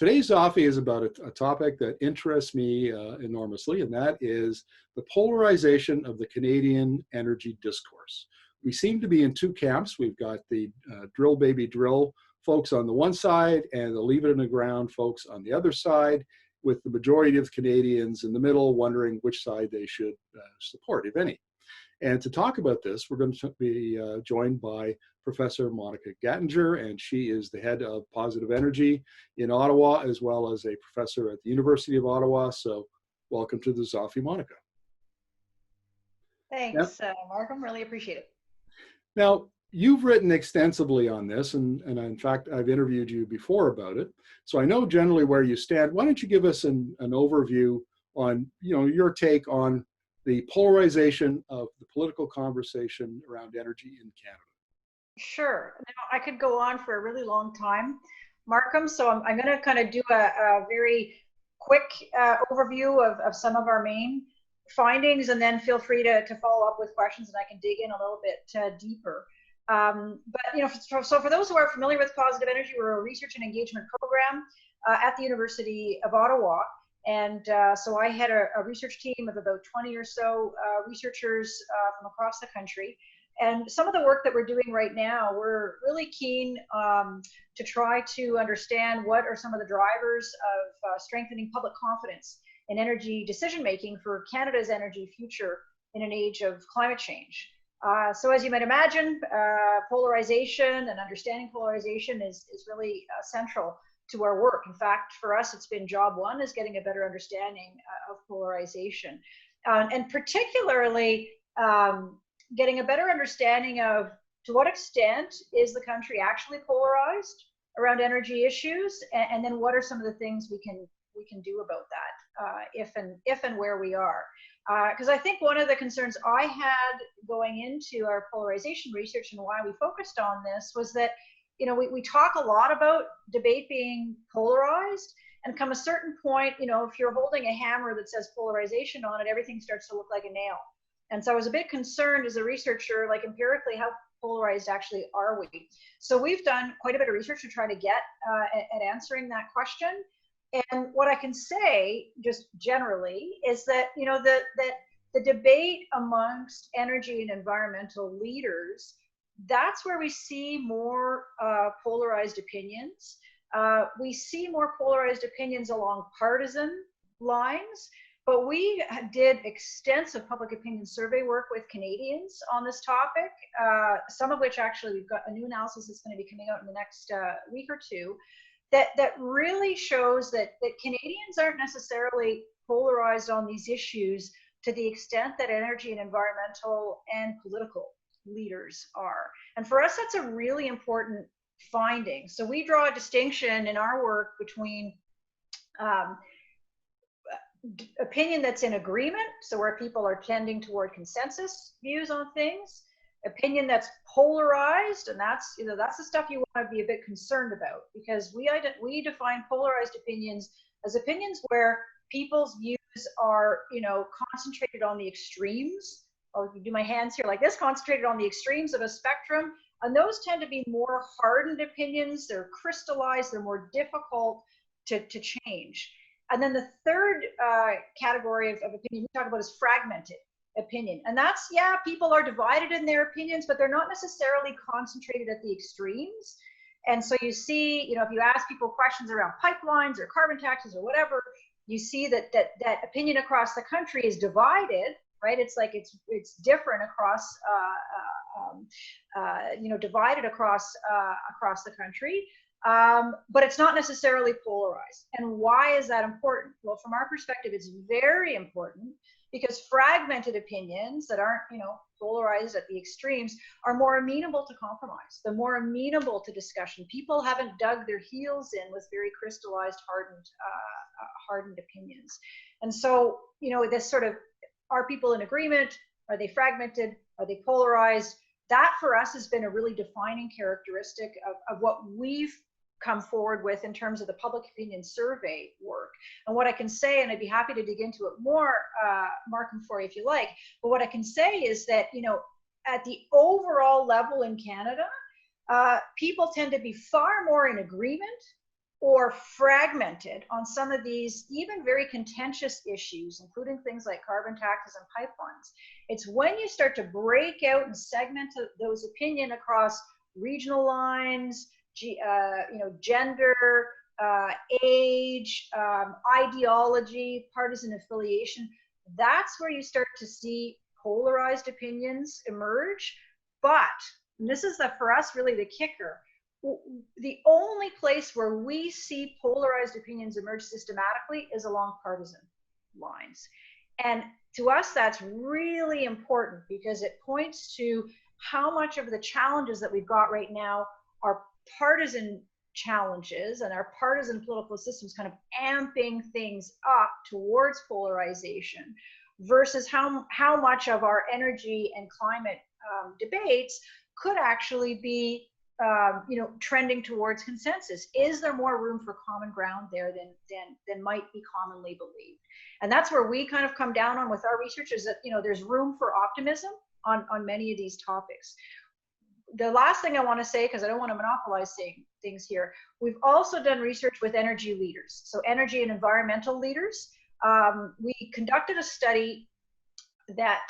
Today's Zoffee is about a topic that interests me enormously, and that is the polarization of the Canadian energy discourse. We seem to be in two camps. We've got the drill baby drill folks on the one side and the leave it in the ground folks on the other side, with the majority of Canadians in the middle wondering which side they should support, if any. And to talk about this, we're going to be joined by Professor Monica Gattinger, and she is the head of Positive Energy in Ottawa, as well as a professor at the University of Ottawa. So welcome to the Zoffee, Monica. Thanks, Markham. Really appreciate it. Now, you've written extensively on this, and in fact, I've interviewed you before about it. So I know generally where you stand. Why don't you give us an overview on, your take on the polarization of the political conversation around energy in Canada? Sure. Now, I could go on for a really long time, Markham, so I'm going to kind of do a very quick overview of some of our main findings, and then feel free to follow up with questions, and I can dig in a little bit deeper. But so for those who are familiar with Positive Energy, we're a research and engagement program at the University of Ottawa. And so I had a research team of about 20 or so researchers from across the country. And some of the work that we're doing right now, we're really keen to try to understand what are some of the drivers of strengthening public confidence in energy decision-making for Canada's energy future in an age of climate change. So as you might imagine, polarization and understanding polarization is really central to our work. In fact, for us, it's been job one, is getting a better understanding of polarization. And particularly getting a better understanding of to what extent is the country actually polarized around energy issues, and then what are some of the things we can do about that if and where we are. Because I think one of the concerns I had going into our polarization research and why we focused on this was that we talk a lot about debate being polarized, and come a certain point, if you're holding a hammer that says polarization on it, everything starts to look like a nail. And so I was a bit concerned as a researcher, like empirically, how polarized actually are we? So we've done quite a bit of research to try to get at answering that question. And what I can say, just generally, is that the debate amongst energy and environmental leaders, that's where we see more polarized opinions. We see more polarized opinions along partisan lines, but we did extensive public opinion survey work with Canadians on this topic, some of which actually we've got a new analysis that's going to be coming out in the next week or two, that really shows that Canadians aren't necessarily polarized on these issues to the extent that energy and environmental and political leaders are. And for us, that's a really important finding. So we draw a distinction in our work between opinion that's in agreement, so where people are tending toward consensus views on things, opinion that's polarized, and that's the stuff you want to be a bit concerned about, because we define polarized opinions as opinions where people's views are concentrated on the extremes. I'll do my hands here like this, concentrated on the extremes of a spectrum, and those tend to be more hardened opinions. They're crystallized, they're more difficult to change. And then the third category of opinion we talk about is fragmented opinion. And that's, people are divided in their opinions, but they're not necessarily concentrated at the extremes. And so you see, if you ask people questions around pipelines or carbon taxes or whatever, you see that opinion across the country is divided, right? It's like it's different across, divided across the country. But it's not necessarily polarized. And why is that important? Well, from our perspective, it's very important because fragmented opinions that aren't, polarized at the extremes are more amenable to compromise. They're more amenable to discussion. People haven't dug their heels in with very crystallized, hardened opinions. And so, this sort of, are people in agreement? Are they fragmented? Are they polarized? That for us has been a really defining characteristic of what we've come forward with in terms of the public opinion survey work. And what I can say, and I'd be happy to dig into it more, Markham, for you if you like, but what I can say is that, at the overall level in Canada, people tend to be far more in agreement or fragmented on some of these even very contentious issues, including things like carbon taxes and pipelines. It's when you start to break out and segment those opinion across regional lines, gender, age, ideology, partisan affiliation. That's where you start to see polarized opinions emerge. But, and this is for us really the kicker, the only place where we see polarized opinions emerge systematically is along partisan lines. And to us, that's really important because it points to how much of the challenges that we've got right now are partisan challenges and our partisan political systems kind of amping things up towards polarization versus how much of our energy and climate debates could actually be trending towards consensus. Is there more room for common ground there than might be commonly believed? And that's where we kind of come down on with our research is that, there's room for optimism on many of these topics. The last thing I want to say, because I don't want to monopolize saying things here, we've also done research with energy leaders, so energy and environmental leaders. We conducted a study that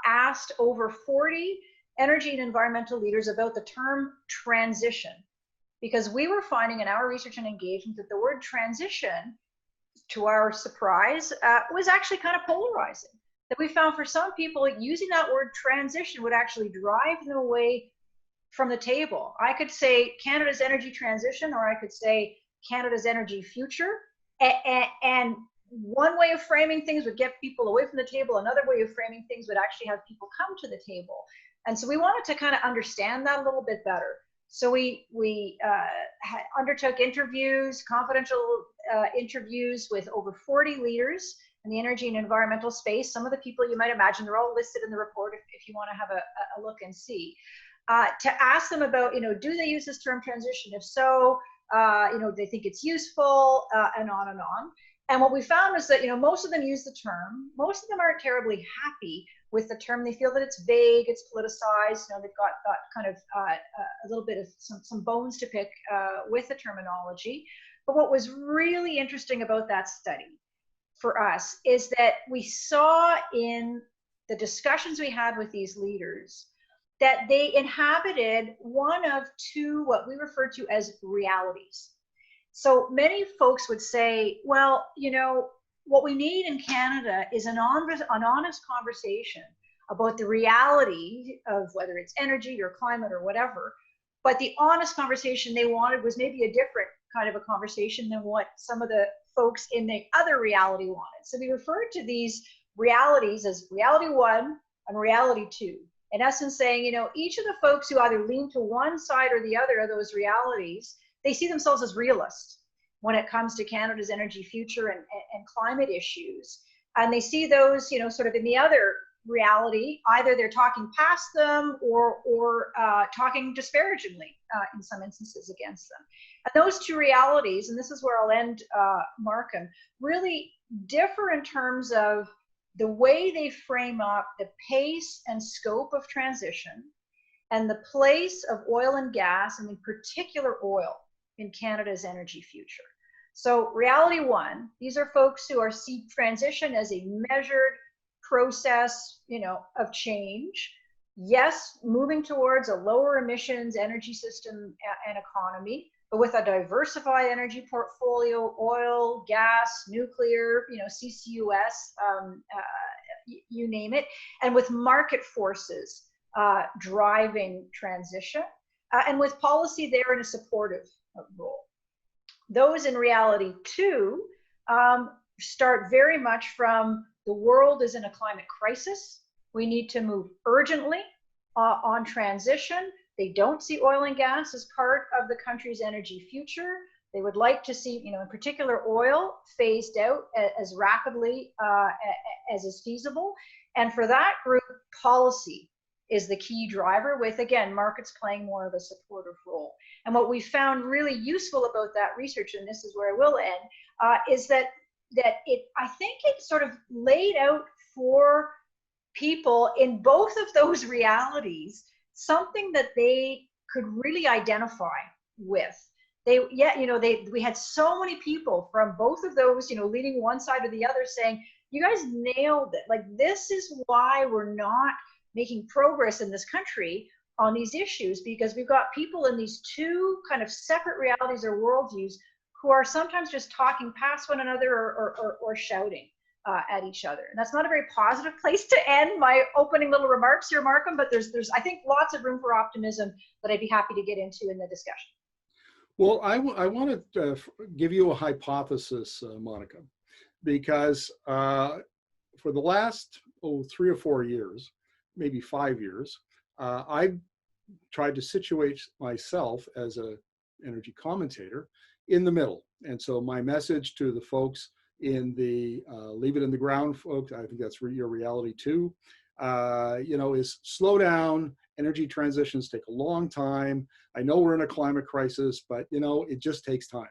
asked over 40 energy and environmental leaders about the term transition, because we were finding in our research and engagement that the word transition, to our surprise, was actually kind of polarizing. That we found for some people using that word transition would actually drive them away from the table. I could say Canada's energy transition, or I could say Canada's energy future, and one way of framing things would get people away from the table. Another way of framing things would actually have people come to the table. And so we wanted to kind of understand that a little bit better. So we undertook interviews, confidential interviews with over 40 leaders in the energy and environmental space. Some of the people you might imagine, they're all listed in the report if you want to have a look and see. To ask them about, do they use this term transition? If so, they think it's useful, and on and on. And what we found is that, most of them use the term. Most of them aren't terribly happy with the term. They feel that it's vague, it's politicized. They've got kind of a little bit of some bones to pick with the terminology. But what was really interesting about that study for us is that we saw in the discussions we had with these leaders that they inhabited one of two, what we refer to as realities. So many folks would say, well, what we need in Canada is an honest conversation about the reality of whether it's energy or climate or whatever. But the honest conversation they wanted was maybe a different kind of a conversation than what some of the folks in the other reality wanted. So we referred to these realities as reality one and reality two. In essence saying, each of the folks who either lean to one side or the other of those realities, they see themselves as realists when it comes to Canada's energy future and climate issues. And they see those, sort of in the other reality, either they're talking past them or talking disparagingly in some instances against them. And those two realities, and this is where I'll end, Markham, really differ in terms of the way they frame up the pace and scope of transition and the place of oil and gas, and in particular oil, in Canada's energy future. So reality one, these are folks who see transition as a measured process, of change. Yes, moving towards a lower emissions energy system and economy, but with a diversified energy portfolio, oil, gas, nuclear, CCUS, you name it, and with market forces driving transition, and with policy there in a supportive role. Those in reality two start very much from the world is in a climate crisis. We need to move urgently on transition. They don't see oil and gas as part of the country's energy future. They would like to see, in particular, oil phased out as rapidly as is feasible. And for that group, policy is the key driver, with, again, markets playing more of a supportive role. And what we found really useful about that research, and this is where I will end, is that I think it sort of laid out for people in both of those realities something that they could really identify with. we had so many people from both of those, leaning one side or the other saying, you guys nailed it. Like, this is why we're not making progress in this country on these issues, because we've got people in these two kind of separate realities or worldviews who are sometimes just talking past one another or shouting at each other. And that's not a very positive place to end my opening little remarks here, Markham, but there's I think lots of room for optimism that I'd be happy to get into in the discussion. Well, I want to give you a hypothesis, Monica, because for the last 3 or 4 years, maybe 5 years, I've tried to situate myself as an energy commentator in the middle. And so my message to the folks in the leave it in the ground folks, I think that's your reality too, is slow down. Energy transitions take a long time. I know we're in a climate crisis, but it just takes time.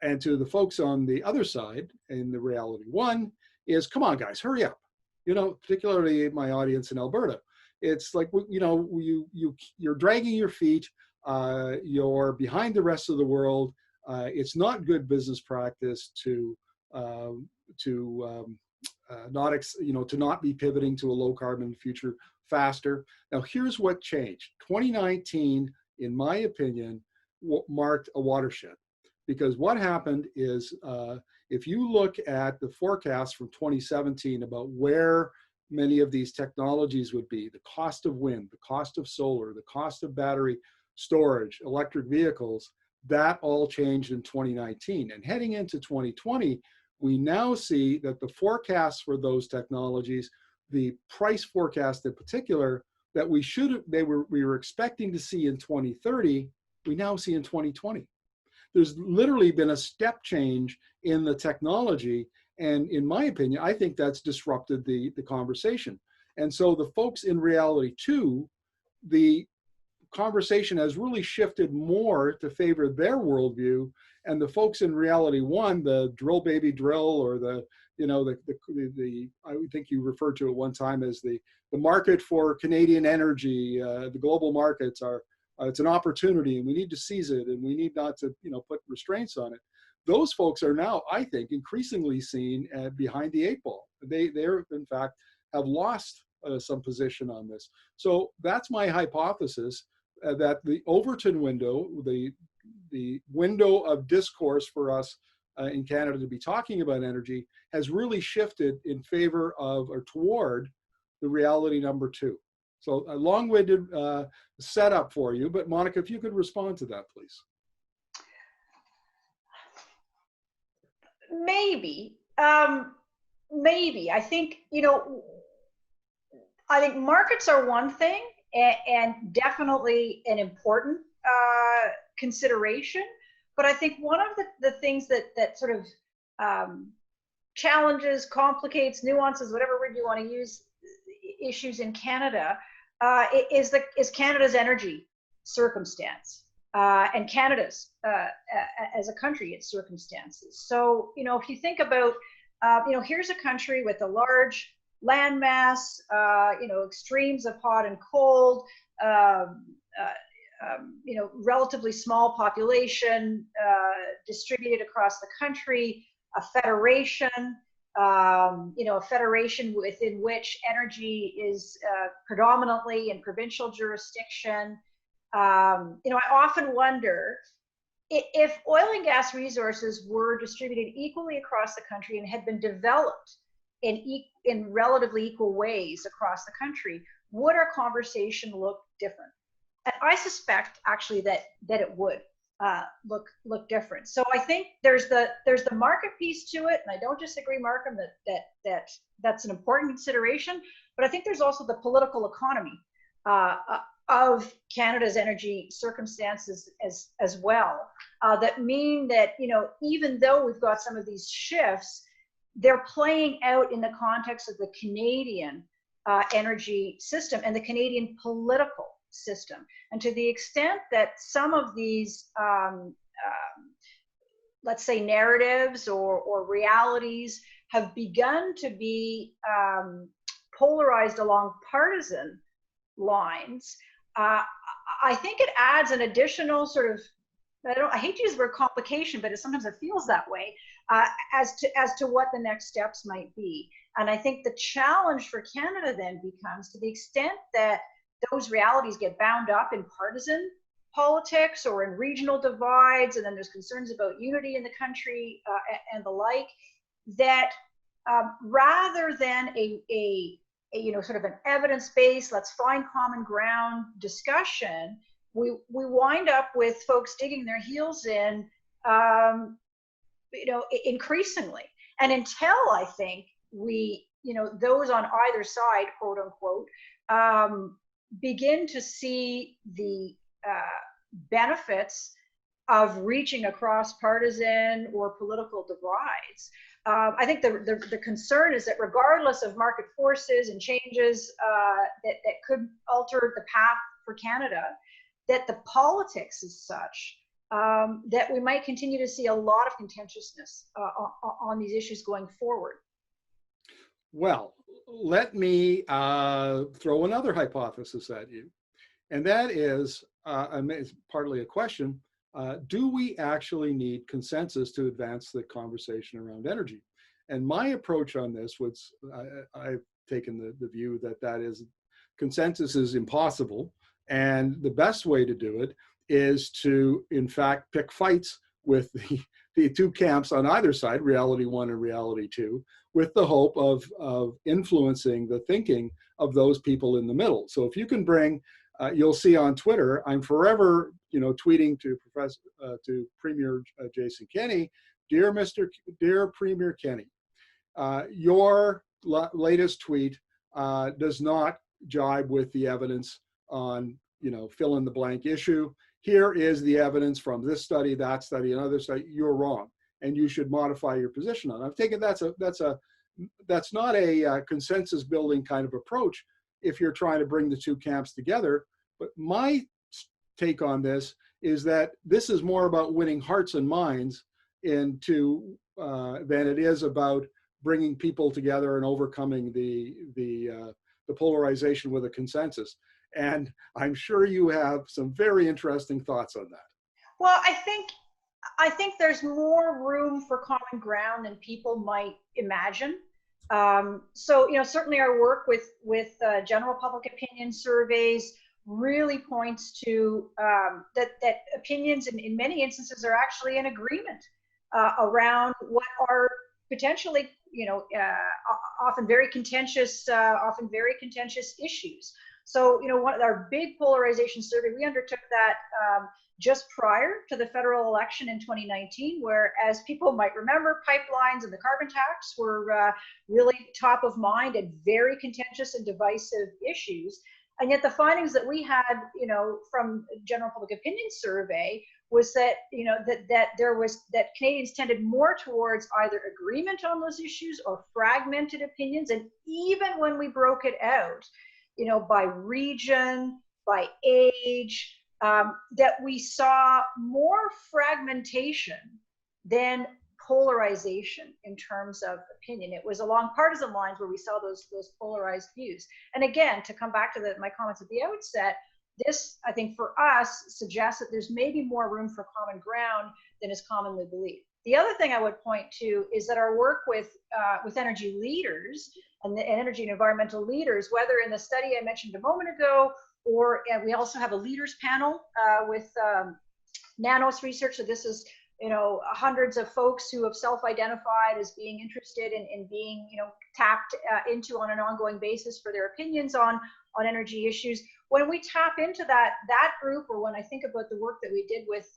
And to the folks on the other side, in the reality one, is come on, guys, hurry up. Particularly my audience in Alberta, it's like you're dragging your feet. You're behind the rest of the world. It's not good business practice to not be pivoting to a low carbon future faster. Now, here's what changed. 2019, in my opinion, marked a watershed, because what happened is if you look at the forecast from 2017 about where many of these technologies would be, the cost of wind, the cost of solar, the cost of battery storage, electric vehicles, that all changed in 2019. And heading into 2020, we now see that the forecasts for those technologies, the price forecast in particular, that we were expecting to see in 2030, we now see in 2020. There's literally been a step change in the technology. And in my opinion, I think that's disrupted the conversation. And so the folks in reality two, the conversation has really shifted more to favor their worldview, and the folks in reality one, the drill baby drill, or the I think you referred to it one time as the market for Canadian energy, the global markets are it's an opportunity and we need to seize it and we need not to put restraints on it. Those folks are now, I think, increasingly seen behind the 8 ball. They're in fact have lost some position on this. So that's my hypothesis, that the Overton window, the window of discourse for us in Canada to be talking about energy, has really shifted in favor of or toward the reality number two. So a long-winded setup for you, but Monica, if you could respond to that, please. Maybe. I think, I think markets are one thing, and definitely an important consideration. But I think one of the things that sort of challenges, complicates, nuances, whatever word you want to use, issues in Canada is Canada's energy circumstance and Canada's as a country, its circumstances. So, if you think about, here's a country with a large landmass, extremes of hot and cold, relatively small population distributed across the country, a federation, a federation within which energy is predominantly in provincial jurisdiction. I often wonder if oil and gas resources were distributed equally across the country and had been developed in relatively equal ways across the country, would our conversation look different? And I suspect actually that it would look different. So I think there's the market piece to it, and I don't disagree, Markham, that's an important consideration. But I think there's also the political economy of Canada's energy circumstances as well, that mean that even though we've got some of these shifts, they're playing out in the context of the Canadian energy system and the Canadian political system. And to the extent that some of these, let's say, narratives or realities have begun to be polarized along partisan lines, I think it adds an additional sort of I hate to use the word complication, but sometimes it feels that way, as to what the next steps might be. And I think the challenge for Canada then becomes, to the extent that those realities get bound up in partisan politics or in regional divides, and then there's concerns about unity in the country and the like, that rather than a sort of an evidence-based, let's find common ground discussion, we wind up with folks digging their heels in, increasingly. And until I think we, those on either side, quote unquote, begin to see the benefits of reaching across partisan or political divides, I think the concern is that regardless of market forces and changes that could alter the path for Canada, that the politics is such that we might continue to see a lot of contentiousness on these issues going forward. Well, let me throw another hypothesis at you, and that is, it's partly a question, do we actually need consensus to advance the conversation around energy? And my approach on this was, I've taken the view that is, consensus is impossible, and the best way to do it is to, in fact, pick fights with the two camps on either side, reality one and reality two, with the hope of influencing the thinking of those people in the middle. So if you can bring, you'll see on Twitter, I'm forever, tweeting to Premier Jason Kenney, dear Premier Kenney, your latest tweet does not jibe with the evidence on, fill in the blank issue. Here is the evidence from this study, that study, another study. You're wrong, and you should modify your position on it. I've taken that's not a consensus building kind of approach if you're trying to bring the two camps together. But my take on this is that this is more about winning hearts and minds than it is about bringing people together and overcoming the polarization with a consensus. And I'm sure you have some very interesting thoughts on that. Well, I think there's more room for common ground than people might imagine. So, certainly our work with general public opinion surveys really points to that opinions in many instances are actually in agreement around what are potentially, often very contentious issues. So, one of our big polarization survey, we undertook that just prior to the federal election in 2019, where, as people might remember, pipelines and the carbon tax were really top of mind and very contentious and divisive issues. And yet the findings that we had, from general public opinion survey was that, that Canadians tended more towards either agreement on those issues or fragmented opinions. And even when we broke it out, by region, by age, that we saw more fragmentation than polarization in terms of opinion. It was along partisan lines where we saw those polarized views. And again, to come back to my comments at the outset, this, I think, for us, suggests that there's maybe more room for common ground than is commonly believed. The other thing I would point to is that our work with energy leaders and the energy and environmental leaders, whether in the study I mentioned a moment ago, or we also have a leaders panel with Nanos Research. So this is, hundreds of folks who have self-identified as being interested in being, tapped into on an ongoing basis for their opinions on energy issues. When we tap into that group, or when I think about the work that we did with,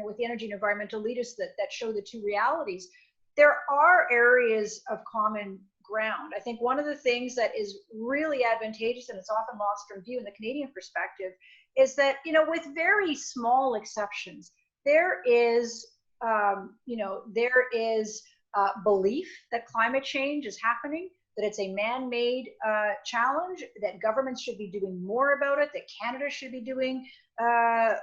with the energy and environmental leaders that show the two realities, there are areas of common ground. I think one of the things that is really advantageous, and it's often lost from view in the Canadian perspective, is that, with very small exceptions, there is belief that climate change is happening, that it's a man-made challenge, that governments should be doing more about it, that Canada should be doing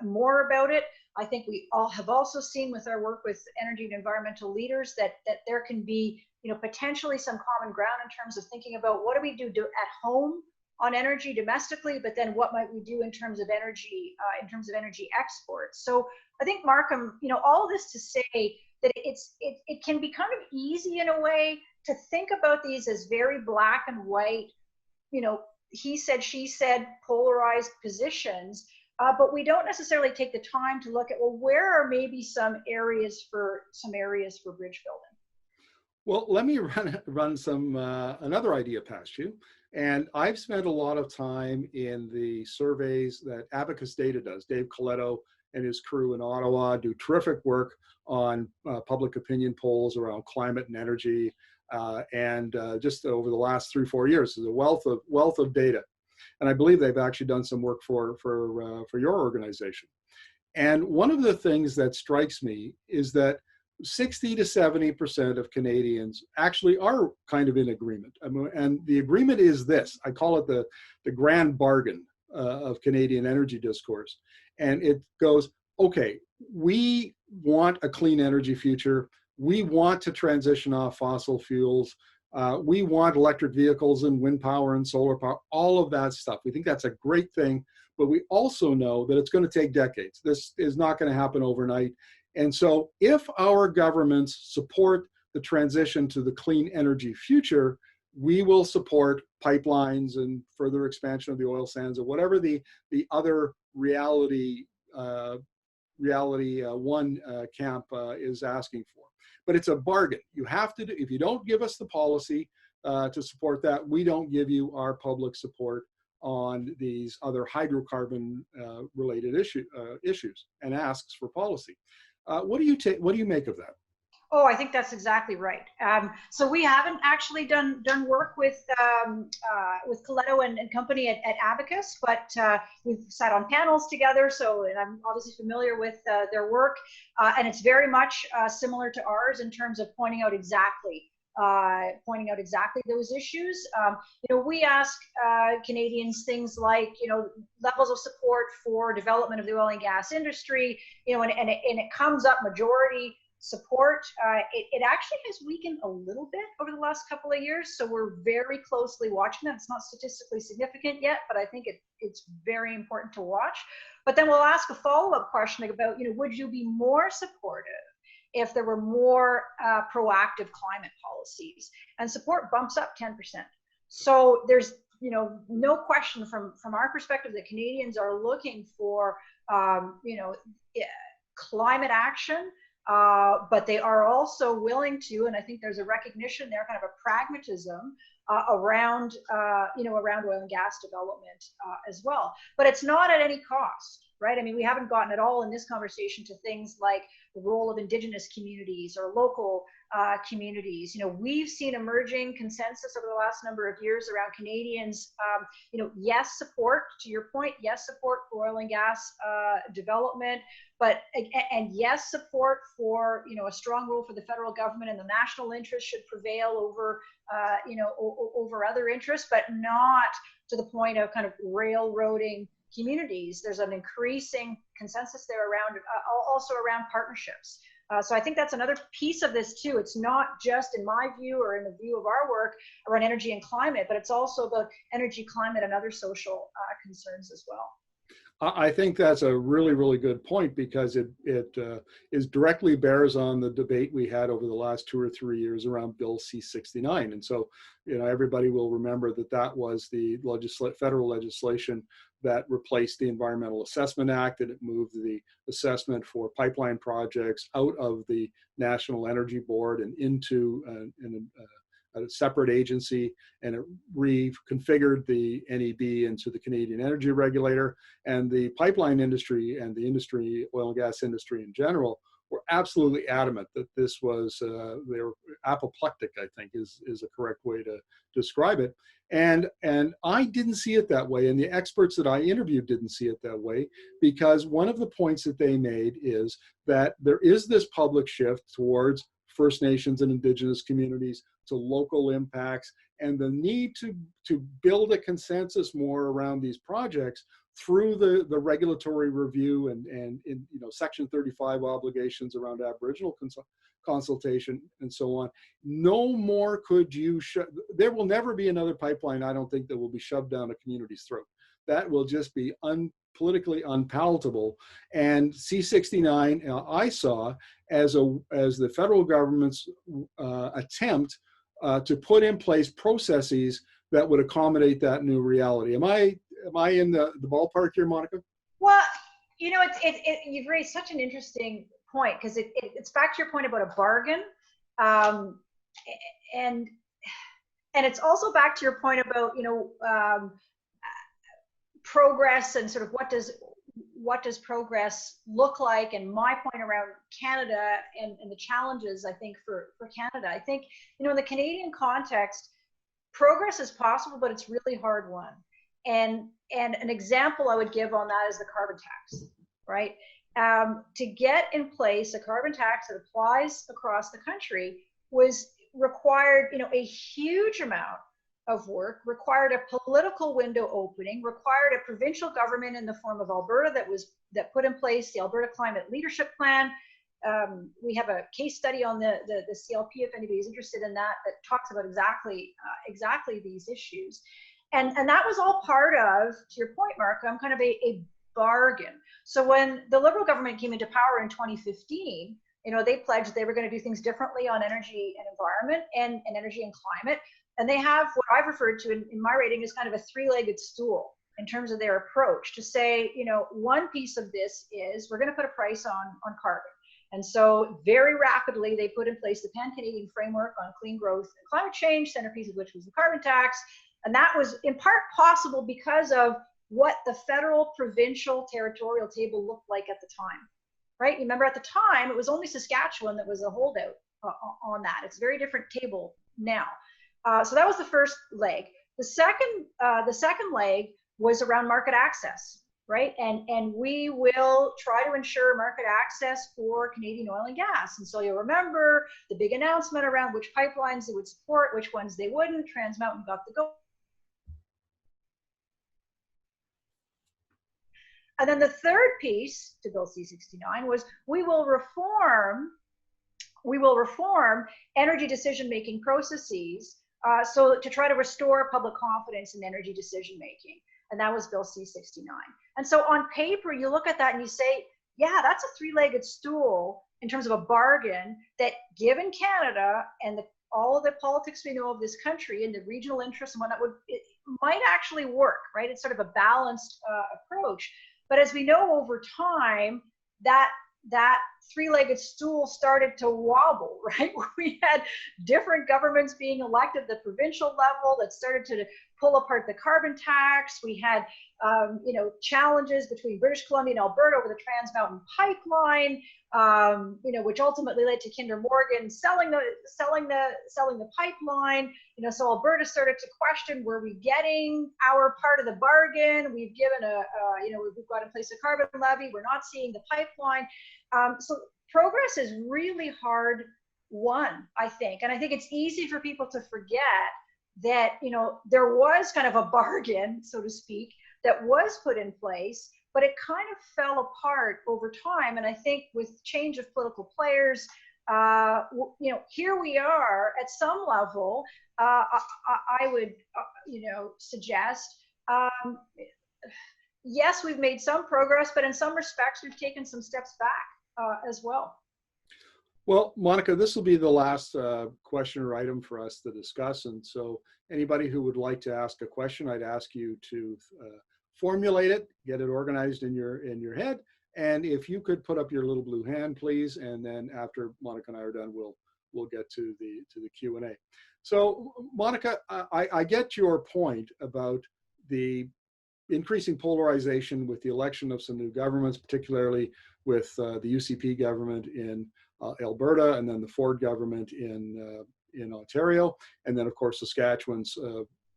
more about it. I think we all have also seen with our work with energy and environmental leaders that there can be, potentially some common ground in terms of thinking about what do we do at home on energy domestically, but then what might we do in terms of energy exports. So I think, Markham, all this to say that it can be kind of easy in a way to think about these as very black and white, he said, she said, polarized positions. But we don't necessarily take the time to look at, well, where are maybe some areas for bridge building? Well, let me run some another idea past you. And I've spent a lot of time in the surveys that Abacus Data does. Dave Coletto and his crew in Ottawa do terrific work on public opinion polls around climate and energy. And just over the last 3-4 years, there's a wealth of data. And I believe they've actually done some work for your organization. And one of the things that strikes me is that 60 to 70% of Canadians actually are kind of in agreement. And the agreement is this: I call it the grand bargain of Canadian energy discourse. And it goes, okay, we want a clean energy future. We want to transition off fossil fuels. We want electric vehicles and wind power and solar power, all of that stuff. We think that's a great thing, but we also know that it's going to take decades. This is not going to happen overnight. And so if our governments support the transition to the clean energy future, we will support pipelines and further expansion of the oil sands or whatever the other reality one camp is asking for. But it's a bargain. You have to do, if you don't give us the policy to support that, we don't give you our public support on these other hydrocarbon related issues and asks for policy. What do you make of that? Oh, I think that's exactly right. So we haven't actually done work with Coletto and company at Abacus, but we've sat on panels together. So, and I'm obviously familiar with their work, and it's very much similar to ours in terms of pointing out exactly those issues. We ask Canadians things like, levels of support for development of the oil and gas industry, and it comes up majority support. It actually has weakened a little bit over the last couple of years, so we're very closely watching that. It's not statistically significant yet, but I think it's very important to watch. But then we'll ask a follow-up question about, would you be more supportive if there were more proactive climate policies? And support bumps up 10%. So there's no question from our perspective that Canadians are looking for climate action. But they are also willing to, and I think there's a recognition there, kind of a pragmatism around oil and gas development as well. But it's not at any cost, right? I mean, we haven't gotten at all in this conversation to things like the role of Indigenous communities or local communities. We've seen emerging consensus over the last number of years around Canadians, yes, support, to your point, yes, support for oil and gas development, and yes, support for, a strong role for the federal government, and the national interest should prevail over, over other interests, but not to the point of kind of railroading communities. There's an increasing consensus there around, also around partnerships. So I think that's another piece of this too. It's not just, in my view, or in the view of our work around energy and climate, but it's also about energy, climate, and other social concerns as well. I think that's a really, really good point, because it is directly bears on the debate we had over the last 2 or 3 years around Bill C-69. And so, everybody will remember that was the federal legislation that replaced the Environmental Assessment Act, and it moved the assessment for pipeline projects out of the National Energy Board and into a separate agency, and it reconfigured the NEB into the Canadian Energy Regulator. And the pipeline industry and the oil and gas industry in general, were absolutely adamant that this was, they were apoplectic, I think is a correct way to describe it. And I didn't see it that way, and the experts that I interviewed didn't see it that way, because one of the points that they made is that there is this public shift towards First Nations and Indigenous communities, to local impacts, and the need to build a consensus more around these projects through the regulatory review and Section 35 obligations around Aboriginal consultation and so on. No more could you there will never be another pipeline, I don't think, that will be shoved down a community's throat. That will just be politically unpalatable. And C-69 I saw as the federal government's attempt to put in place processes that would accommodate that new reality. Am I in the ballpark here, Monica? Well, you know, you've raised such an interesting point, because it's back to your point about a bargain, and it's also back to your point about, you know, progress and sort of what does progress look like, and my point around Canada and the challenges, I think, for Canada. I think, you know, in the Canadian context, progress is possible, but it's really hard won. And an example I would give on that is the carbon tax, right? To get in place a carbon tax that applies across the country was required, you know, a huge amount of work, required a political window opening, required a provincial government in the form of Alberta that put in place the Alberta Climate Leadership Plan. We have a case study on the CLP, if anybody's interested in that talks about exactly these issues. And that was all part of, to your point, Markham, kind of a bargain. So when the Liberal government came into power in 2015, you know, they pledged they were going to do things differently on energy and environment and energy and climate. And they have what I've referred to in my rating as kind of a three-legged stool in terms of their approach, to say, you know, one piece of this is we're going to put a price on carbon. And so very rapidly, they put in place the Pan-Canadian Framework on Clean Growth and Climate Change, centerpiece of which was the carbon tax. And that was in part possible because of what the federal, provincial, territorial table looked like at the time, right? You remember at the time, it was only Saskatchewan that was a holdout on that. It's a very different table now. So that was the first leg. The second leg was around market access, right? And we will try to ensure market access for Canadian oil and gas. And so you'll remember the big announcement around which pipelines they would support, which ones they wouldn't. Trans Mountain got the go. And then the third piece to Bill C-69 was we will reform energy decision-making processes so to try to restore public confidence in energy decision-making. And that was Bill C-69. And so on paper, you look at that and you say, yeah, that's a three-legged stool in terms of a bargain that, given Canada and all of the politics we know of this country and the regional interests and whatnot, it might actually work, right? It's sort of a balanced approach. But as we know over time, that three-legged stool started to wobble, right? We had different governments being elected at the provincial level that started to pull apart the carbon tax. We had, you know, challenges between British Columbia and Alberta over the Trans Mountain pipeline, you know, which ultimately led to Kinder Morgan selling the pipeline. You know, so Alberta started to question: were we getting our part of the bargain? We've given you know, we've got in place a carbon levy. We're not seeing the pipeline. So progress is really hard won, I think. And I think it's easy for people to forget that, you know, there was kind of a bargain, so to speak, that was put in place, but it kind of fell apart over time. And I think with change of political players, you know, here we are at some level, I would, you know, suggest, yes, we've made some progress, but in some respects, we've taken some steps back as well. Well, Monica, this will be the last question or item for us to discuss. And so anybody who would like to ask a question, I'd ask you to formulate it, get it organized in your head. And if you could put up your little blue hand, please. And then after Monica and I are done, we'll get to the Q&A. So Monica, I get your point about the increasing polarization with the election of some new governments, particularly with the UCP government in Alberta, and then the Ford government in Ontario, and then of course Saskatchewan's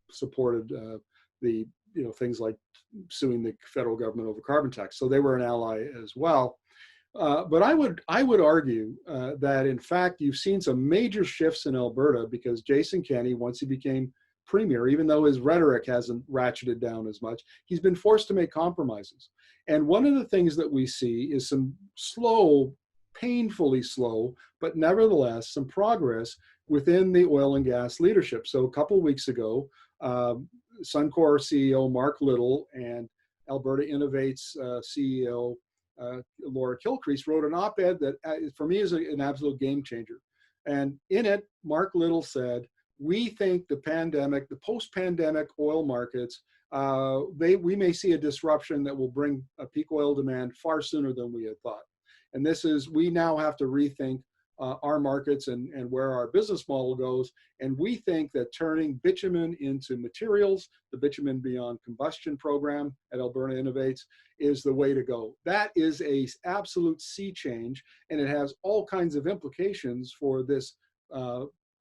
supported the things like suing the federal government over carbon tax. So they were an ally as well. But I would argue that in fact you've seen some major shifts in Alberta, because Jason Kenney, once he became premier, even though his rhetoric hasn't ratcheted down as much, he's been forced to make compromises. And one of the things that we see is some slow, painfully slow, but nevertheless some progress within the oil and gas leadership. So a couple of weeks ago, Suncor CEO Mark Little and Alberta Innovates CEO, Laura Kilcrease, wrote an op-ed that for me is an absolute game changer. And in it, Mark Little said, we think the pandemic, the post-pandemic oil markets, we may see a disruption that will bring a peak oil demand far sooner than we had thought. And this is, we now have to rethink our markets and where our business model goes. And we think that turning bitumen into materials, the Bitumen Beyond Combustion program at Alberta Innovates, is the way to go. That is a absolute sea change, and it has all kinds of implications for this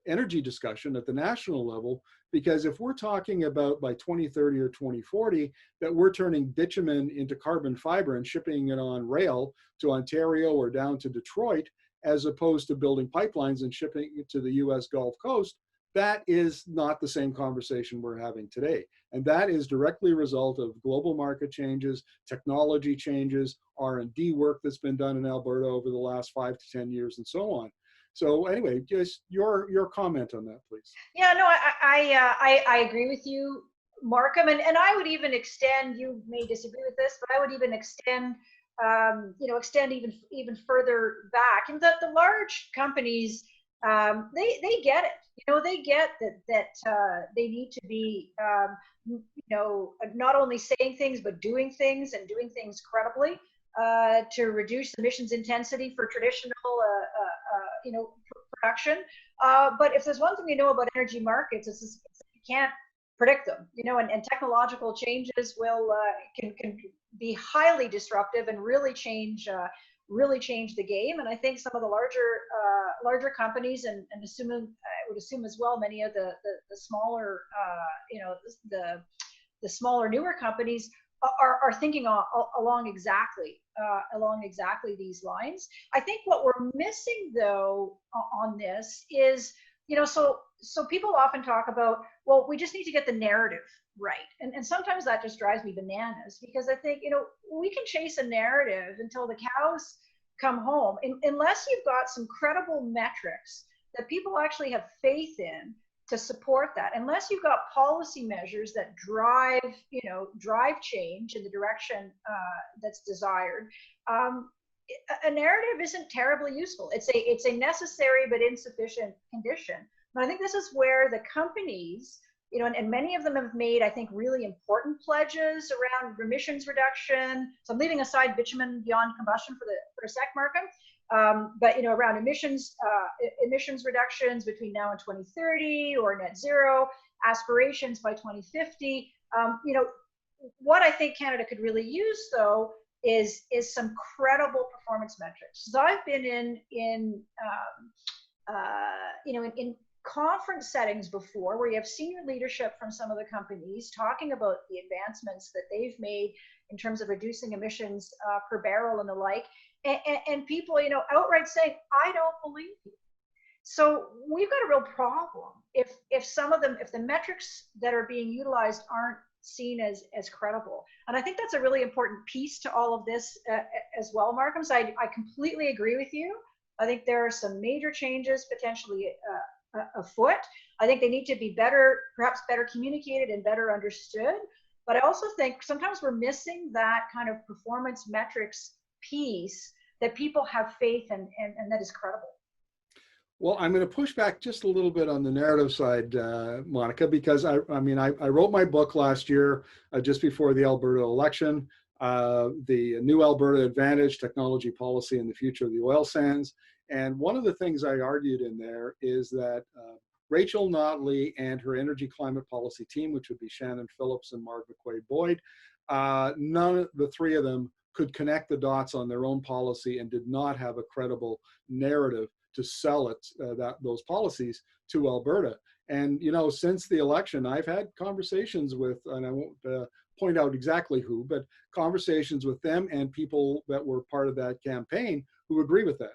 energy discussion at the national level, because if we're talking about by 2030 or 2040 that we're turning bitumen into carbon fiber and shipping it on rail to Ontario or down to Detroit, as opposed to building pipelines and shipping it to the US Gulf Coast, that is not the same conversation we're having today. And that is directly a result of global market changes, technology changes, R&D work that's been done in Alberta over the last 5 to 10 years and so on. So anyway, just your comment on that, please. Yeah, no, I agree with you, Markham, and I would even extend. You may disagree with this, but I would even extend, extend even further back. And the large companies, they get it. They get that they need to be, not only saying things but doing things, and doing things credibly to reduce emissions intensity for traditional, production. But if there's one thing we know about energy markets, it's you can't predict them. And technological changes can be highly disruptive and really change the game. And I think some of the larger companies, and I would assume as well, many of the smaller, the smaller, newer companies are thinking along exactly these lines. I think what we're missing though on this is, so people often talk about, well, we just need to get the narrative right. And sometimes that just drives me bananas, because I think, we can chase a narrative until the cows come home, unless you've got some credible metrics that people actually have faith in to support that. Unless you've got policy measures that drive change in the direction that's desired, a narrative isn't terribly useful. It's a necessary but insufficient condition. And I think this is where the companies, and many of them have made, I think, really important pledges around emissions reduction. So I'm leaving aside bitumen beyond combustion for a sec, Markham. But around emissions reductions between now and 2030, or net zero aspirations by 2050. What I think Canada could really use though is some credible performance metrics. So I've been in conference settings before, where you have senior leadership from some of the companies talking about the advancements that they've made in terms of reducing emissions per barrel and the like. And people, outright saying, I don't believe you. So we've got a real problem if some of them, if the metrics that are being utilized aren't seen as credible. And I think that's a really important piece to all of this as well, Markham. So I completely agree with you. I think there are some major changes potentially afoot. I think they need to be perhaps better communicated and better understood. But I also think sometimes we're missing that kind of performance metrics piece that people have faith in, and that is credible. Well, I'm going to push back just a little bit on the narrative side, Monica, because I wrote my book last year, just before the Alberta election, the New Alberta Advantage, Technology, Policy, and the Future of the Oil Sands. And one of the things I argued in there is that Rachel Notley and her energy climate policy team, which would be Shannon Phillips and Mark McQuaid-Boyd, none of the three of them could connect the dots on their own policy and did not have a credible narrative to sell those policies to Alberta. And since the election, I've had conversations with, and I won't point out exactly who, but conversations with them and people that were part of that campaign who agree with that.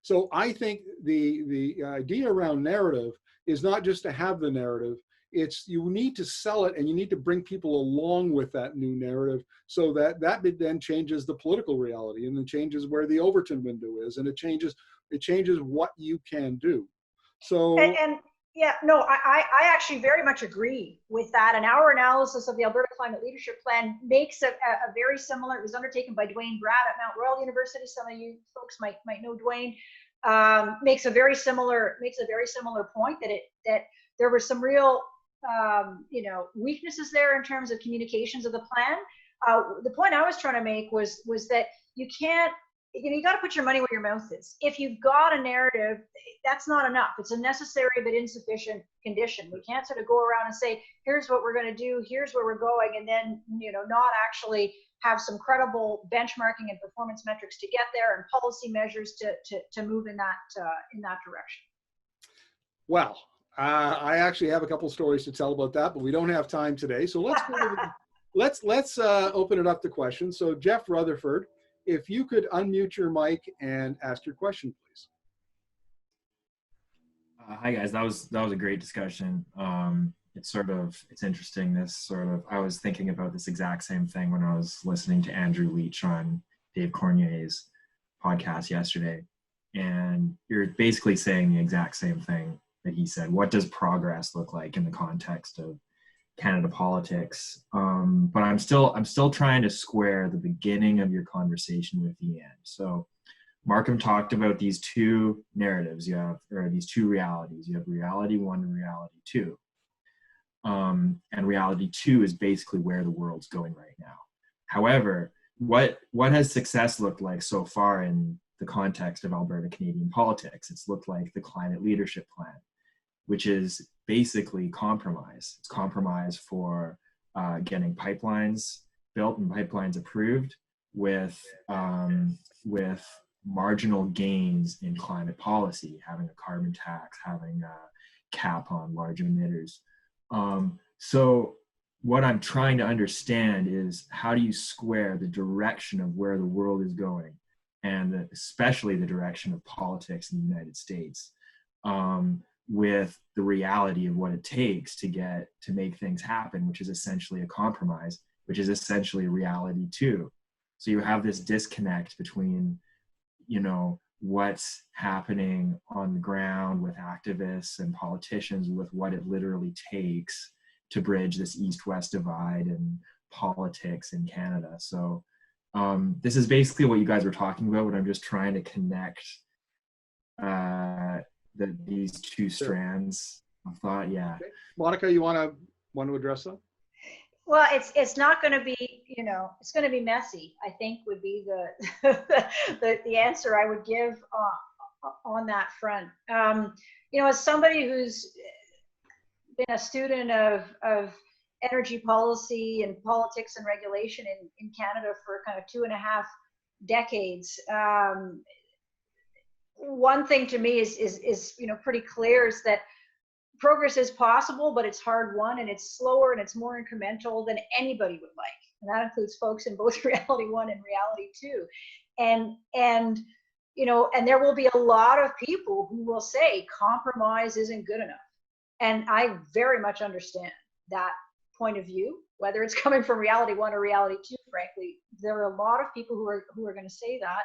So I think the idea around narrative is not just to have the narrative. It's you need to sell it, and you need to bring people along with that new narrative, so that then changes the political reality, and then changes where the Overton window is, and it changes what you can do. So and Yeah, no, I actually very much agree with that. And our analysis of the Alberta Climate Leadership Plan makes a very similar, it was undertaken by Dwayne Brad at Mount Royal University. Some of you folks might know Dwayne. Makes a very similar point that there were some real weaknesses there in terms of communications of the plan. The point I was trying to make was that you can't, you got to put your money where your mouth is. If you've got a narrative, that's not enough. It's a necessary but insufficient condition. We can't sort of go around and say, here's what we're going to do, here's where we're going, and then not actually have some credible benchmarking and performance metrics to get there and policy measures to move in that direction. Well, I actually have a couple stories to tell about that, but we don't have time today. So let's open it up to questions. So Jeff Rutherford, if you could unmute your mic and ask your question, please. Hi guys, that was a great discussion. It's interesting. I was thinking about this exact same thing when I was listening to Andrew Leach on Dave Cormier's podcast yesterday. And you're basically saying the exact same thing that he said. What does progress look like in the context of Canada politics? But I'm still trying to square the beginning of your conversation with the end. So Markham talked about these two narratives these two realities. You have reality one and reality two. And reality two is basically where the world's going right now. However, what has success looked like so far in the context of Alberta Canadian politics? It's looked like the Climate Leadership Plan, which is basically compromise. It's compromise for getting pipelines built and pipelines approved with marginal gains in climate policy, having a carbon tax, having a cap on large emitters. So what I'm trying to understand is, how do you square the direction of where the world is going, and especially the direction of politics in the United States, with the reality of what it takes to make things happen, which is essentially a compromise, which is essentially reality too. So you have this disconnect between, what's happening on the ground with activists and politicians, with what it literally takes to bridge this East-West divide in politics in Canada. So this is basically what you guys were talking about, but I'm just trying to connect these two strands of thought. Yeah. Okay. Monica, you want to address that? Well, it's not going to be, it's going to be messy, I think, would be the answer I would give on that front. As somebody who's been a student of energy policy and politics and regulation in Canada for kind of 2.5 decades, one thing to me is pretty clear, is that progress is possible, but it's hard won, and it's slower and it's more incremental than anybody would like. And that includes folks in both reality one and reality two. And there will be a lot of people who will say compromise isn't good enough. And I very much understand that point of view, whether it's coming from reality one or reality two. Frankly, there are a lot of people who are going to say that.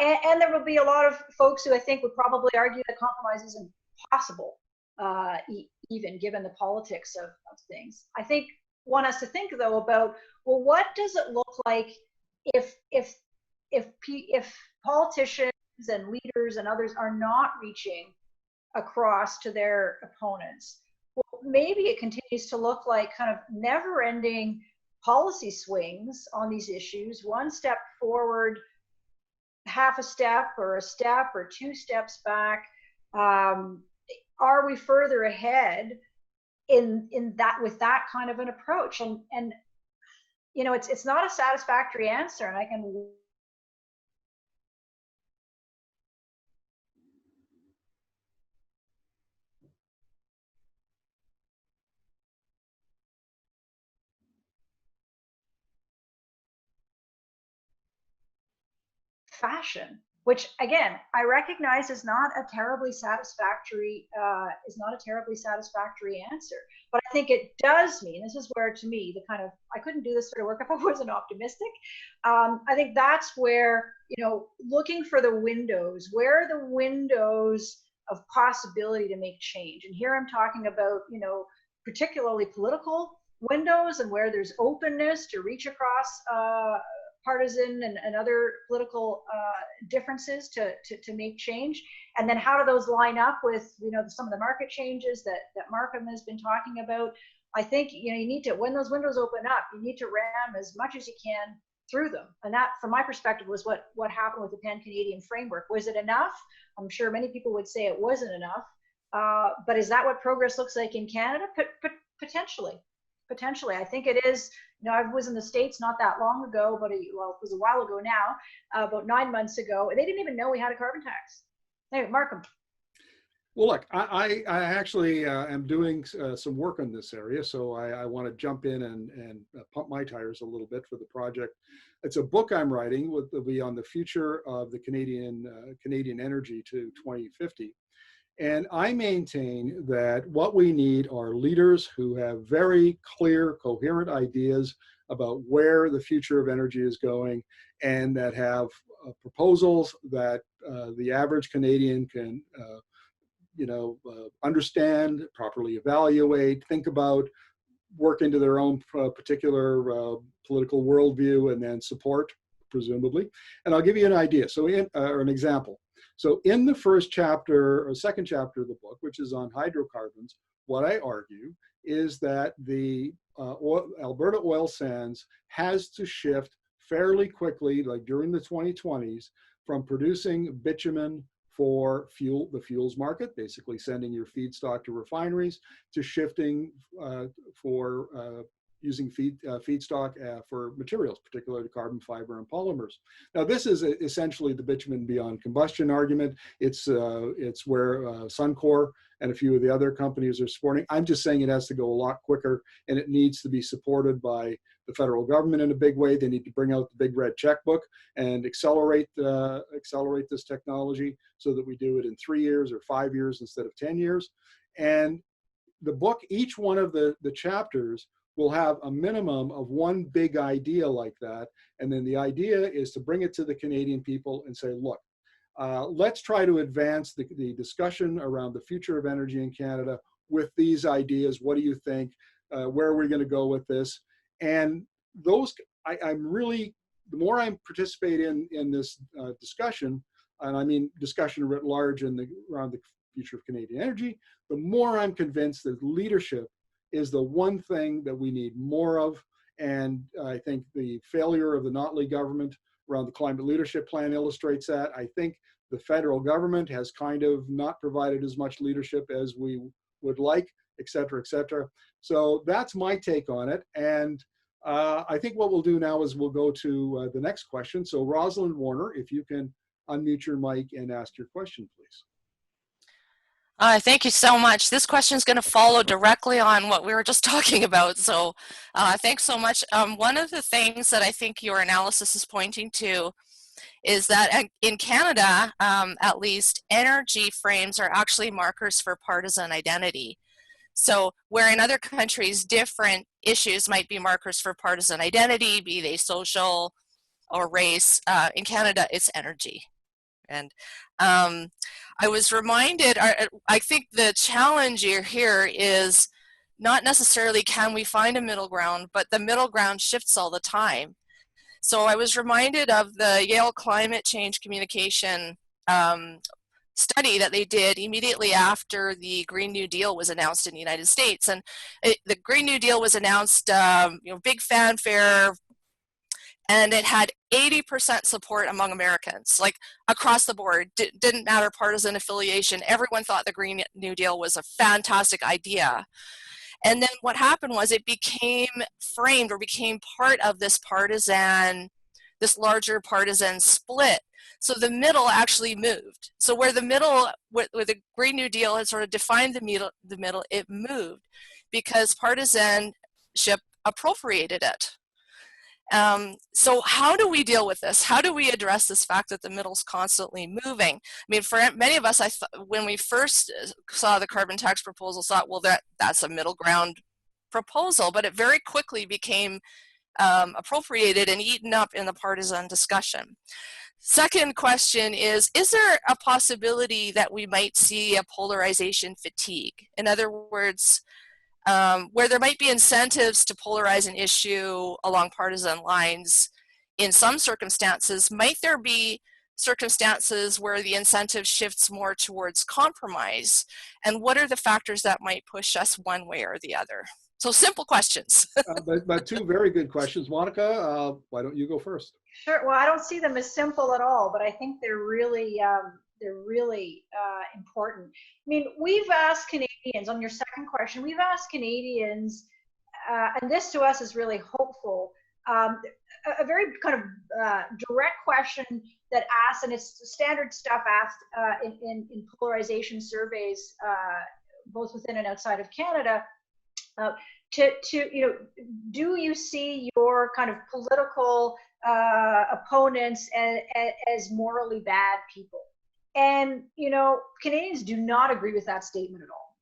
And there will be a lot of folks who I think would probably argue that compromise isn't possible. Even given the politics of things. I think one has to think, though, about, well, what does it look like if politicians and leaders and others are not reaching across to their opponents? Well, maybe it continues to look like kind of never-ending policy swings on these issues, one step forward, half a step or 2 steps back. Are we further ahead in that, with that kind of an approach? And it's not a satisfactory answer, and I can fashion, which again I recognize is not a terribly satisfactory answer. But I think it does mean, this is where, to me, the kind of, I couldn't do this sort of work if I wasn't optimistic. I think that's where, looking for the windows, where are the windows of possibility to make change. And here I'm talking about, you know, particularly political windows and where there's openness to reach across partisan and other political differences to make change. And then how do those line up with, you know, some of the market changes that Markham has been talking about? I think, you know, you need to, when those windows open up, you need to ram as much as you can through them. And that, from my perspective, was what happened with the Pan-Canadian framework. Was it enough? I'm sure many people would say it wasn't enough. But is that what progress looks like in Canada? Potentially. Potentially. I think it is. You know, I was in the States not that long ago, but well, it was a while ago now, about 9 months ago. They didn't even know we had a carbon tax. Hey, Markham. Well, look, I actually am doing some work on this area, so I want to jump in and pump my tires a little bit for the project. It's a book I'm writing, will be on the future of the Canadian energy to 2050. And I maintain that what we need are leaders who have very clear, coherent ideas about where the future of energy is going, and that have proposals that the average Canadian can understand, properly evaluate, think about, work into their own particular political worldview, and then support, presumably. And I'll give you an idea, or an example. So in the first chapter or second chapter of the book, which is on hydrocarbons, what I argue is that the Alberta oil sands has to shift fairly quickly, like during the 2020s, from producing bitumen for the fuels market, basically sending your feedstock to refineries, to shifting for using feedstock for materials, particularly carbon fiber and polymers. Now, this is essentially the bitumen beyond combustion argument. It's where Suncor and a few of the other companies are supporting. I'm just saying it has to go a lot quicker, and it needs to be supported by the federal government in a big way. They need to bring out the big red checkbook and accelerate this technology so that we do it in 3 years or 5 years instead of 10 years. And the book, each one of the chapters will have a minimum of one big idea like that. And then the idea is to bring it to the Canadian people and say, look, let's try to advance the discussion around the future of energy in Canada with these ideas. What do you think? Where are we going to go with this? And those, I'm really, the more I participate in this discussion, and I mean discussion writ large around the future of Canadian energy, the more I'm convinced that leadership is the one thing that we need more of. And I think the failure of the Notley government around the climate leadership plan illustrates that. I think the federal government has kind of not provided as much leadership as we would like, et cetera, et cetera. So that's my take on it. And I think what we'll do now is we'll go to the next question. So Rosalind Warner, if you can unmute your mic and ask your question, please. Thank you so much. This question is going to follow directly on what we were just talking about. So thanks so much. One of the things that I think your analysis is pointing to is that in Canada, at least, energy frames are actually markers for partisan identity. So where in other countries, different issues might be markers for partisan identity, be they social or race, in Canada, it's energy. And I was reminded, I think the challenge here is not necessarily can we find a middle ground, but the middle ground shifts all the time. So I was reminded of the Yale climate change communication study that they did immediately after the Green New Deal was announced in the United States. And the Green New Deal was announced, big fanfare, and it had 80% support among Americans, like across the board. Didn't matter partisan affiliation. Everyone thought the Green New Deal was a fantastic idea. And then what happened was it became framed or became part of this larger partisan split. So the middle actually moved. So where the middle, where the Green New Deal had sort of defined the middle, it moved because partisanship appropriated it. So how do we deal with this? How do we address this fact that the middle's constantly moving? I mean, for many of us, when we first saw the carbon tax proposal, thought, well, that's a middle ground proposal, but it very quickly became appropriated and eaten up in the partisan discussion. Second question is there a possibility that we might see a polarization fatigue? In other words, where there might be incentives to polarize an issue along partisan lines in some circumstances, might there be circumstances where the incentive shifts more towards compromise? And what are the factors that might push us one way or the other? So simple questions. But two very good questions. Monica, why don't you go first? Sure. Well, I don't see them as simple at all, but I think they're really important. I mean, we've asked Canadians, on your second question, we've asked Canadians, and this to us is really hopeful, a very kind of direct question that asks, and it's standard stuff asked in polarization surveys, both within and outside of Canada, do you see your kind of political opponents as morally bad people? And, Canadians do not agree with that statement at all.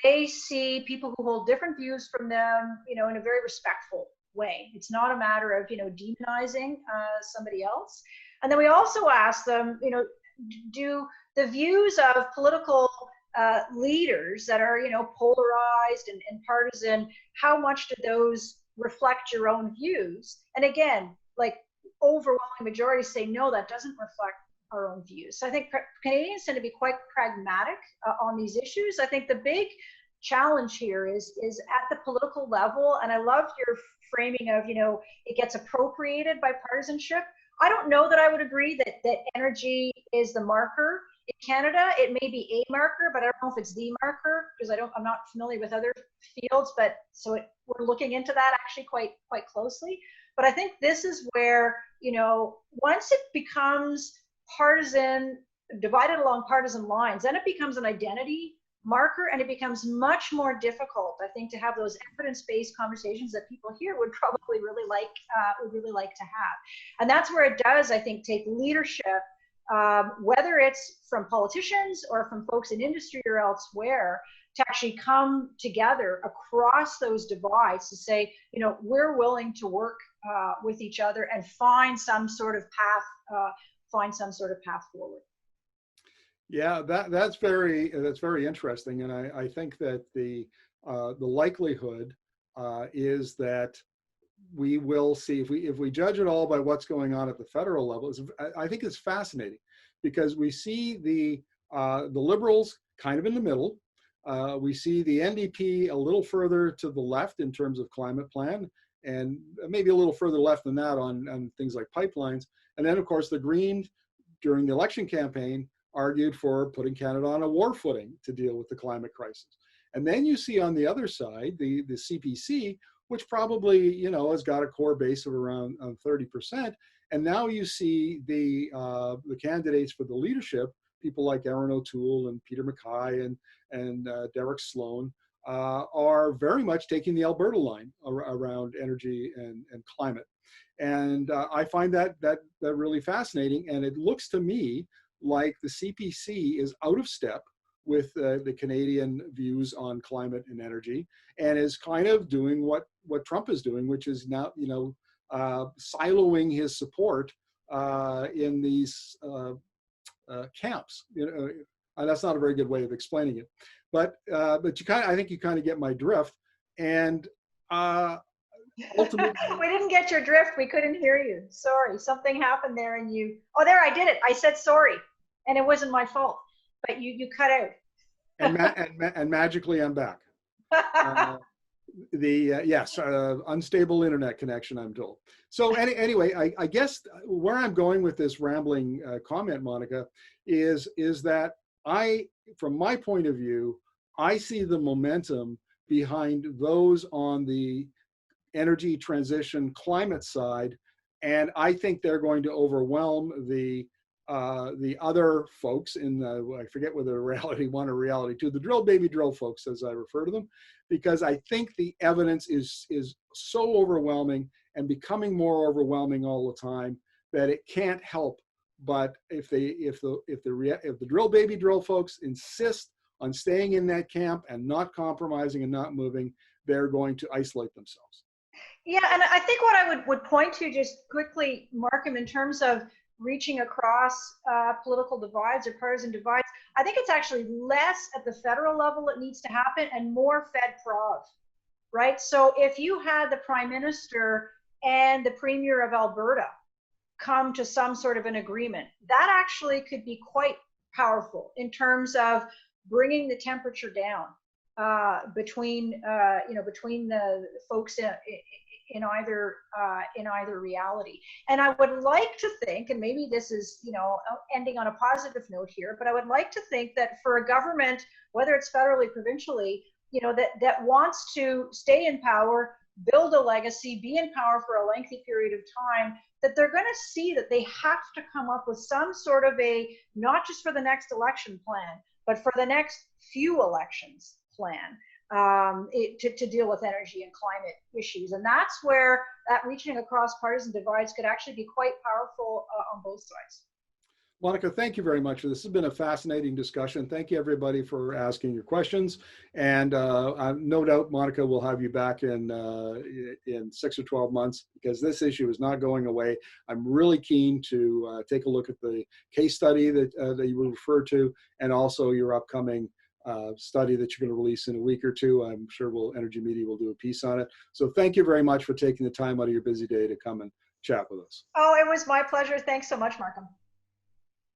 They see people who hold different views from them, in a very respectful way. It's not a matter of, demonizing somebody else. And then we also ask them, do the views of political leaders that are, polarized and partisan, how much do those reflect your own views? And again, like overwhelming majority say, no, that doesn't reflect our own views. So I think Canadians tend to be quite pragmatic on these issues. I think the big challenge here is at the political level, and I love your framing of, it gets appropriated by partisanship. I don't know that I would agree that energy is the marker. In Canada, it may be a marker, but I don't know if it's the marker, because I'm not familiar with other fields, but so we're looking into that actually quite closely. But I think this is where, once it becomes partisan, divided along partisan lines, then it becomes an identity marker, and it becomes much more difficult, I think, to have those evidence-based conversations that people here would probably really like to have. And that's where it does, I think, take leadership, whether it's from politicians or from folks in industry or elsewhere, to actually come together across those divides to say, we're willing to work with each other and find some sort of path forward. Yeah, that's very interesting, and I think that the likelihood is that we will see, if we judge it all by what's going on at the federal level, I think it's fascinating, because we see the Liberals kind of in the middle. We see the NDP a little further to the left in terms of climate plan, and maybe a little further left than that on things like pipelines. And then, of course, the Greens during the election campaign argued for putting Canada on a war footing to deal with the climate crisis. And then you see on the other side, the CPC, which probably, has got a core base of around 30%. And now you see the candidates for the leadership, people like Erin O'Toole and Peter Mackay and Derek Sloan, are very much taking the Alberta line around energy and climate. And I find that really fascinating. And it looks to me like the CPC is out of step with the Canadian views on climate and energy, and is kind of doing what Trump is doing, which is now, siloing his support in these camps. And that's not a very good way of explaining it, but I think you kind of get my drift. And ultimately, we didn't get your drift. We couldn't hear you. Sorry, something happened there, and you. Oh, there, I did it. I said sorry, and it wasn't my fault, but you cut out. and magically, I'm back. Unstable internet connection, I'm told. So anyway, I guess where I'm going with this rambling comment, Monica, is that from my point of view, I see the momentum behind those on the energy transition climate side, and I think they're going to overwhelm the other folks in the, I forget whether reality 1 or reality 2, the drill baby drill folks, as I refer to them, because I think the evidence is so overwhelming and becoming more overwhelming all the time that it can't help. But if the drill baby drill folks insist on staying in that camp and not compromising and not moving, they're going to isolate themselves. Yeah, and I think what I would point to just quickly, Markham, in terms of reaching across political divides or partisan divides. I think it's actually less at the federal level that needs to happen and more Fed-Prov, right? So if you had the Prime Minister and the Premier of Alberta come to some sort of an agreement, that actually could be quite powerful in terms of bringing the temperature down between the folks in either reality. And I would like to think, and maybe this is ending on a positive note here, but I would like to think that for a government, whether it's federally, provincially, that wants to stay in power, build a legacy, be in power for a lengthy period of time, that they're going to see that they have to come up with some sort of a, not just for the next election plan, but for the next few elections plan to deal with energy and climate issues. And that's where that reaching across partisan divides could actually be quite powerful on both sides. Monica, thank you very much. This has been a fascinating discussion. Thank you, everybody, for asking your questions. And no doubt, Monica, we'll have you back in 6 or 12 months, because this issue is not going away. I'm really keen to take a look at the case study that you referred to, and also your upcoming study that you're going to release in a week or two. I'm sure Energy Media will do a piece on it. So thank you very much for taking the time out of your busy day to come and chat with us. Oh, it was my pleasure. Thanks so much, Markham.